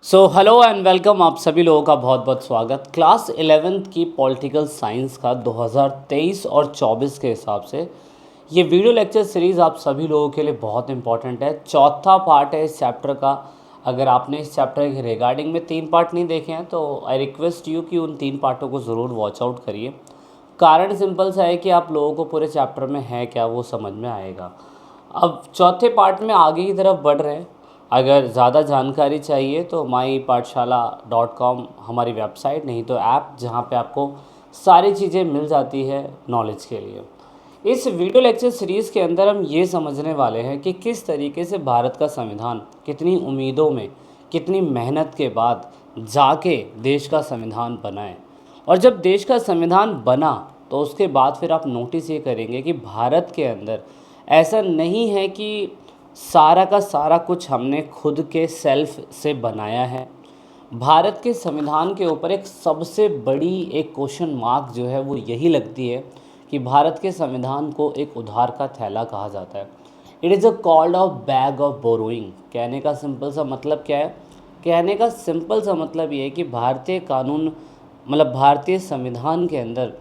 Hello and welcome. आप सभी लोगों का बहुत बहुत स्वागत। क्लास 11th की पॉलिटिकल साइंस का 2023 और 24 के हिसाब से ये वीडियो लेक्चर सीरीज़ आप सभी लोगों के लिए बहुत इंपॉर्टेंट है। चौथा पार्ट है इस चैप्टर का। अगर आपने इस चैप्टर के रिगार्डिंग में 3 पार्ट नहीं देखे हैं तो आई रिक्वेस्ट यू कि उन 3 पार्टों को ज़रूर वॉच आउट करिए। कारण सिंपल सा है कि आप लोगों को पूरे चैप्टर में है क्या वो समझ में आएगा। अब चौथे पार्ट में आगे की तरफ बढ़ रहे हैं। अगर ज़्यादा जानकारी चाहिए तो mypathshala.com हमारी वेबसाइट, नहीं तो ऐप, जहाँ पे आपको सारी चीज़ें मिल जाती है नॉलेज के लिए। इस वीडियो लेक्चर सीरीज़ के अंदर हम ये समझने वाले हैं कि किस तरीके से भारत का संविधान कितनी उम्मीदों में, कितनी मेहनत के बाद जाके देश का संविधान बना है। और जब देश का संविधान बना तो उसके बाद फिर आप नोटिस ये करेंगे कि भारत के अंदर ऐसा नहीं है कि सारा का सारा कुछ हमने खुद के सेल्फ से बनाया है। भारत के संविधान के ऊपर एक सबसे बड़ी एक क्वेश्चन मार्क जो है वो यही लगती है कि भारत के संविधान को एक उधार का थैला कहा जाता है। It is a called off bag of borrowing. कहने का सिंपल सा मतलब क्या है? कहने का सिंपल सा मतलब ये है कि भारतीय कानून मतलब भारतीय संविधान के अंदर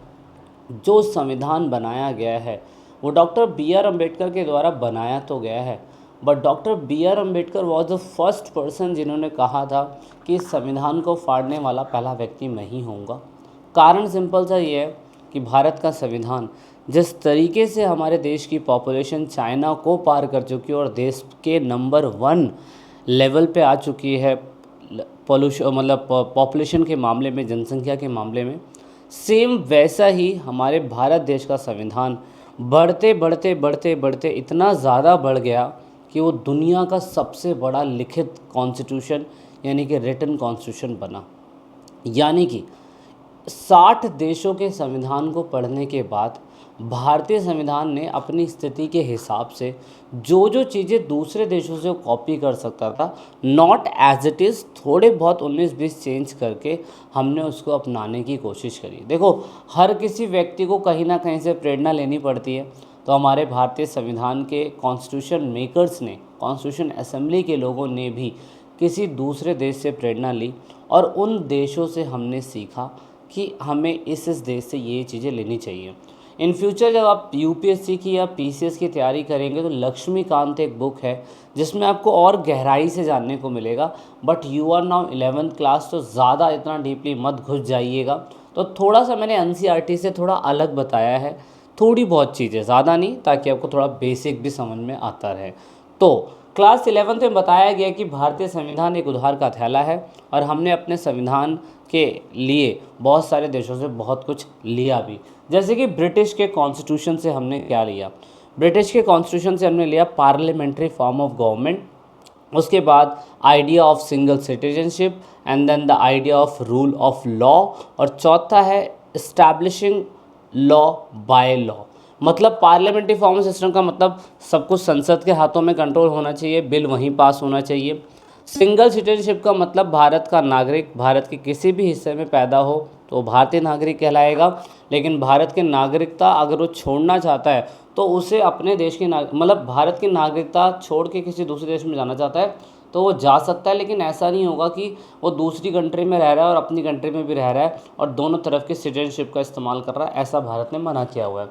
जो संविधान बनाया गया है वो डॉक्टर बी आर अम्बेडकर के द्वारा बनाया तो गया है, but doctor B R Ambedkar was the first person जिन्होंने कहा था कि इस संविधान को फाड़ने वाला पहला व्यक्ति मैं ही होऊंगा। कारण सिंपल सा ये है कि भारत का संविधान जिस तरीके से हमारे देश की पॉपुलेशन चाइना को पार कर चुकी है और देश के नंबर 1 लेवल पे आ चुकी है पॉल्यूशन मतलब पॉपुलेशन के मामले में, जनसंख्या के मामले में, सेम वैसा ही हमारे भारत देश का संविधान बढ़ते बढ़ते बढ़ते बढ़ते इतना ज़्यादा बढ़ गया कि वो दुनिया का सबसे बड़ा लिखित कॉन्स्टिट्यूशन यानी कि रिटन कॉन्स्टिट्यूशन बना। यानी कि 60 देशों के संविधान को पढ़ने के बाद भारतीय संविधान ने अपनी स्थिति के हिसाब से जो जो चीज़ें दूसरे देशों से कॉपी कर सकता था, नॉट एज इट इज़, थोड़े बहुत 19-20 चेंज करके हमने उसको अपनाने की कोशिश करी। देखो, हर किसी व्यक्ति को कहीं ना कहीं से प्रेरणा लेनी पड़ती है। तो हमारे भारतीय संविधान के कॉन्स्टिट्यूशन मेकर्स ने, कॉन्स्टिट्यूशन असेंबली के लोगों ने भी किसी दूसरे देश से प्रेरणा ली और उन देशों से हमने सीखा कि हमें इस देश से ये चीज़ें लेनी चाहिए। इन फ्यूचर जब आप यूपीएससी की या पीसीएस की तैयारी करेंगे तो लक्ष्मीकांत एक बुक है जिसमें आपको और गहराई से जानने को मिलेगा। But you are now 11th class, तो ज़्यादा इतना डीपली मत घुस जाइएगा। तो थोड़ा सा मैंने एनसीईआरटी से थोड़ा अलग बताया है, थोड़ी बहुत चीज़ें, ज़्यादा नहीं, ताकि आपको थोड़ा बेसिक भी समझ में आता रहे। तो क्लास 11th में बताया गया कि भारतीय संविधान एक उधार का थैला है और हमने अपने संविधान के लिए बहुत सारे देशों से बहुत कुछ लिया भी। जैसे कि ब्रिटिश के कॉन्स्टिट्यूशन से हमने क्या लिया? ब्रिटिश के कॉन्स्टिट्यूशन से हमने लिया पार्लियामेंट्री फॉर्म ऑफ गवर्नमेंट, उसके बाद idea of single citizenship, and then the idea of rule of law, और चौथा है इस्टेब्लिशिंग लॉ बाय लॉ। मतलब पार्लियामेंट्री फॉर्म सिस्टम का मतलब सब कुछ संसद के हाथों में कंट्रोल होना चाहिए, बिल वहीं पास होना चाहिए। सिंगल सिटीजनशिप का मतलब भारत का नागरिक भारत के किसी भी हिस्से में पैदा हो तो वो भारतीय नागरिक कहलाएगा, लेकिन भारत की नागरिकता अगर वो छोड़ना चाहता है तो उसे अपने देश की मतलब भारत की नागरिकता छोड़ के किसी दूसरे देश में जाना चाहता है तो वो जा सकता है, लेकिन ऐसा नहीं होगा कि वो दूसरी कंट्री में रह रहा है और अपनी कंट्री में भी रह रहा है और दोनों तरफ की सिटीजनशिप का इस्तेमाल कर रहा है। ऐसा भारत ने मना किया हुआ है।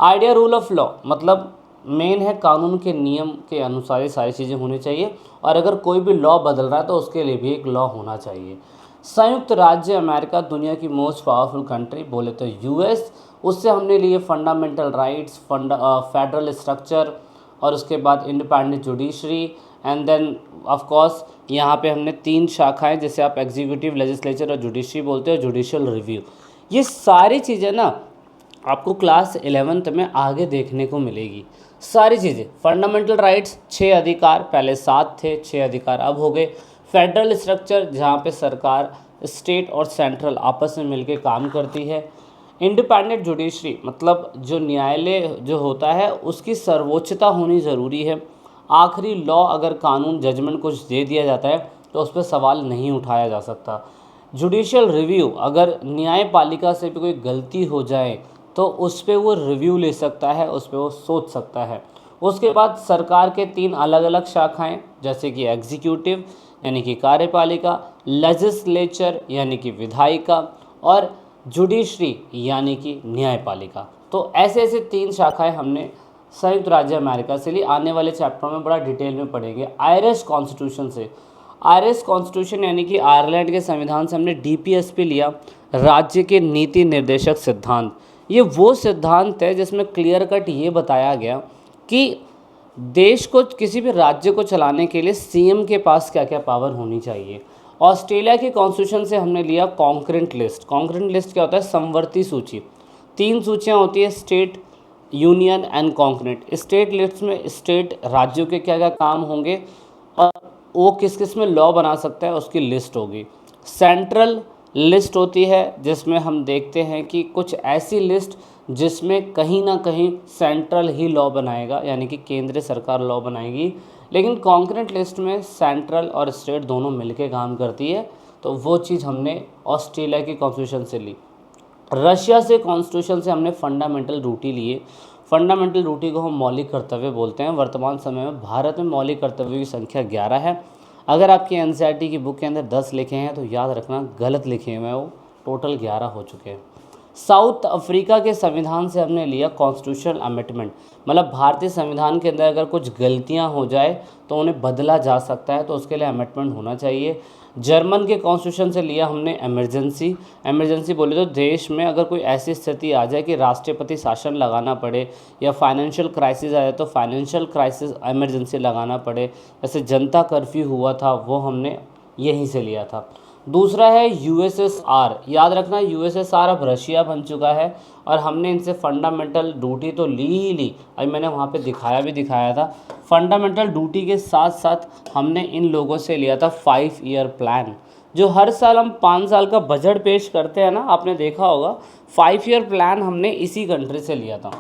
आइडिया रूल ऑफ लॉ मतलब मेन है कानून के नियम के अनुसार ये सारी चीज़ें होनी चाहिए, और अगर कोई भी लॉ बदल रहा है तो उसके लिए भी एक लॉ होना चाहिए। संयुक्त राज्य अमेरिका दुनिया की मोस्ट पावरफुल कंट्री बोले तो यूएस, उससे हमने लिए फंडामेंटल राइट्स, फेडरल स्ट्रक्चर, और उसके बाद independent judiciary, and then of course यहाँ पे हमने 3 शाखाएं जैसे आप एग्जीक्यूटिव, लेजिस्लेचर और जुडिशरी बोलते हो, जुडिशियल रिव्यू। ये सारी चीज़ें ना आपको क्लास 11th में आगे देखने को मिलेगी। सारी चीज़ें, फंडामेंटल राइट्स 6 अधिकार, पहले 7 थे, 6 अधिकार अब हो गए। फेडरल स्ट्रक्चर जहाँ पे सरकार, स्टेट और सेंट्रल आपस में मिलकर काम करती है। इंडिपेंडेंट जुडिशरी मतलब जो न्यायालय जो होता है उसकी सर्वोच्चता होनी ज़रूरी है। आखिरी लॉ अगर कानून जजमेंट कुछ दे दिया जाता है तो उस पर सवाल नहीं उठाया जा सकता। जुडिशियल रिव्यू, अगर न्यायपालिका से भी कोई गलती हो जाए तो उस पर वो रिव्यू ले सकता है, उस पर वो सोच सकता है। उसके बाद सरकार के 3 अलग अलग शाखाएं, जैसे कि एग्जीक्यूटिव यानी कि कार्यपालिका, लेजिस्लेचर यानी कि विधायिका, और जुडिशरी यानी कि न्यायपालिका। तो ऐसे ऐसे 3 शाखाएं हमने संयुक्त राज्य अमेरिका से ली। आने वाले चैप्टर में बड़ा डिटेल में पढ़ेंगे। आयरिश कॉन्स्टिट्यूशन से, आयरिश कॉन्स्टिट्यूशन यानी कि आयरलैंड के संविधान से हमने डीपीएसपी लिया, राज्य के नीति निर्देशक सिद्धांत। ये वो सिद्धांत है जिसमें क्लियर कट ये बताया गया कि देश को, किसी भी राज्य को चलाने के लिए सीएम के पास क्या क्या पावर होनी चाहिए। ऑस्ट्रेलिया की कॉन्स्टिट्यूशन से हमने लिया कॉन्करेंट लिस्ट। कॉन्करेंट लिस्ट क्या होता है? समवर्ती सूची। 3 सूचियाँ होती है, state, union and concurrent. State list में स्टेट राज्यों के क्या क्या काम होंगे और वो किस किस में लॉ बना सकता है उसकी लिस्ट होगी। सेंट्रल लिस्ट होती है जिसमें हम देखते हैं कि कुछ ऐसी लिस्ट जिसमें कहीं ना कहीं सेंट्रल ही लॉ बनाएगा, यानी कि केंद्रीय सरकार लॉ बनाएगी। लेकिन कॉन्करेंट लिस्ट में सेंट्रल और स्टेट दोनों मिलके काम करती है। तो वो चीज़ हमने ऑस्ट्रेलिया की कॉन्स्टिट्यूशन से ली। रशिया से कॉन्स्टिट्यूशन से हमने फंडामेंटल ड्यूटी लिए। फंडामेंटल ड्यूटी को हम मौलिक कर्तव्य बोलते हैं। वर्तमान समय में भारत में मौलिक कर्तव्यों की संख्या 11 है। अगर आपकी एनसीईआरटी की बुक के अंदर 10 लिखे हैं तो याद रखना गलत लिखे हुए हैं, वो टोटल 11 हो चुके हैं। साउथ अफ्रीका के संविधान से हमने लिया कॉन्स्टिट्यूशनल अमेंडमेंट, मतलब भारतीय संविधान के अंदर अगर कुछ गलतियां हो जाए तो उन्हें बदला जा सकता है, तो उसके लिए अमेंडमेंट होना चाहिए। जर्मन के कॉन्स्टिट्यूशन से लिया हमने इमरजेंसी। इमरजेंसी बोले तो देश में अगर कोई ऐसी स्थिति आ जाए कि राष्ट्रपति शासन लगाना पड़े या फाइनेंशियल क्राइसिस आ जाए तो फाइनेंशियल क्राइसिस इमरजेंसी लगाना पड़े, जैसे जनता कर्फ्यू हुआ था वो हमने यहीं से लिया था। दूसरा है यूएसएसआर। याद रखना यूएसएसआर अब रशिया बन चुका है और हमने इनसे फंडामेंटल ड्यूटी तो ली ही ली, अभी मैंने वहाँ पे दिखाया था। फंडामेंटल ड्यूटी के साथ साथ हमने इन लोगों से लिया था 5 ईयर प्लान। जो हर साल हम 5 साल का बजट पेश करते हैं ना, आपने देखा होगा, 5 ईयर प्लान हमने इसी कंट्री से लिया था।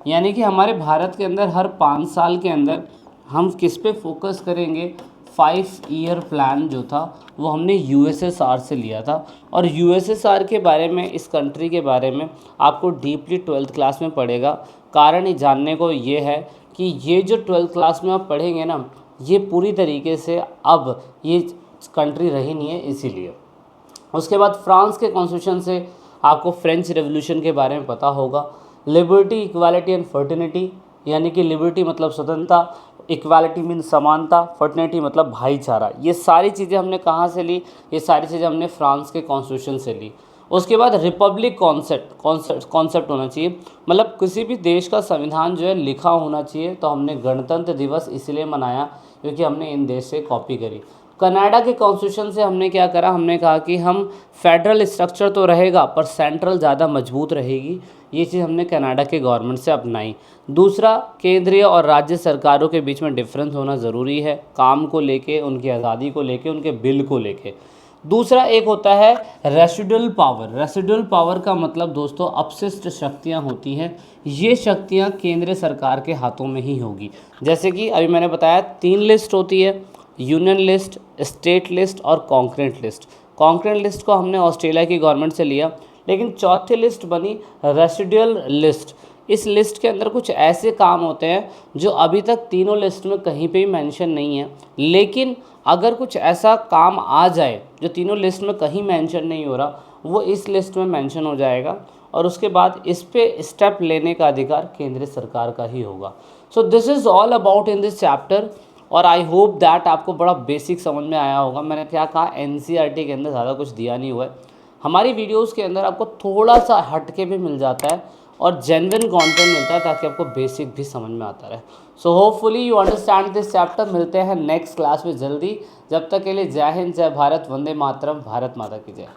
यानी कि हमारे भारत के अंदर हर 5 साल के अंदर हम किस पे फोकस करेंगे, 5 ईयर प्लान जो था वो हमने यूएसएसआर से लिया था। और यूएसएसआर के बारे में, इस कंट्री के बारे में आपको डीपली 12th क्लास में पढ़ेगा। कारण ये जानने को ये है कि ये जो 12th क्लास में आप पढ़ेंगे ना, ये पूरी तरीके से अब ये कंट्री रही नहीं है, इसीलिए। उसके बाद फ्रांस के कॉन्स्टिट्यूशन से आपको फ्रेंच रेवोल्यूशन के बारे में पता होगा। लिबर्टी, इक्वालिटी एंड फर्टिनिटी, यानी कि लिबर्टी मतलब स्वतंत्रता, इक्वालिटी मीन समानता, फर्टिनिटी मतलब भाईचारा। ये सारी चीज़ें हमने कहाँ से ली? ये सारी चीज़ें हमने फ्रांस के कॉन्स्टिट्यूशन से ली। उसके बाद रिपब्लिक कॉन्सेप्ट होना चाहिए, मतलब किसी भी देश का संविधान जो है लिखा होना चाहिए। तो हमने गणतंत्र दिवस इसलिए मनाया क्योंकि हमने इन देश से कॉपी करी। कनाडा के कॉन्स्टिट्यूशन से हमने क्या करा, हमने कहा कि हम फेडरल स्ट्रक्चर तो रहेगा पर सेंट्रल ज़्यादा मजबूत रहेगी। ये चीज़ हमने कनाडा के गवर्नमेंट से अपनाई। दूसरा, केंद्रीय और राज्य सरकारों के बीच में डिफरेंस होना ज़रूरी है, काम को लेके, उनकी आज़ादी को लेके, उनके बिल को लेके। दूसरा एक होता है रेसिडुअल पावर। रेसिडुअल पावर का मतलब दोस्तों अपशिष्ट शक्तियाँ होती हैं। ये शक्तियाँ केंद्रीय सरकार के हाथों में ही होगी। जैसे कि अभी मैंने बताया 3 लिस्ट होती है, यूनियन लिस्ट, स्टेट लिस्ट और कॉन्करेंट लिस्ट। कॉन्करेंट लिस्ट को हमने ऑस्ट्रेलिया की गवर्नमेंट से लिया। लेकिन चौथी लिस्ट बनी रेसिडुअल लिस्ट। इस लिस्ट के अंदर कुछ ऐसे काम होते हैं जो अभी तक तीनों लिस्ट में कहीं पे भी मेंशन नहीं है, लेकिन अगर कुछ ऐसा काम आ जाए जो तीनों लिस्ट में कहीं मेंशन नहीं हो रहा, वो इस लिस्ट में मेंशन हो जाएगा और उसके बाद इस पे स्टेप लेने का अधिकार केंद्र सरकार का ही होगा। So this is all about in this chapter और आई होप दैट आपको बड़ा बेसिक समझ में आया होगा। मैंने क्या कहा, एनसीईआरटी के अंदर ज़्यादा कुछ दिया नहीं हुआ है। हमारी वीडियोस के अंदर आपको थोड़ा सा हट के भी मिल जाता है और जेन्युइन कंटेंट मिलता है ताकि आपको बेसिक भी समझ में आता रहे। So hopefully you understand this chapter. मिलते हैं नेक्स्ट क्लास में जल्दी। जब तक के लिए जय हिंद, जय भारत, वंदे मातरम, भारत माता की जय।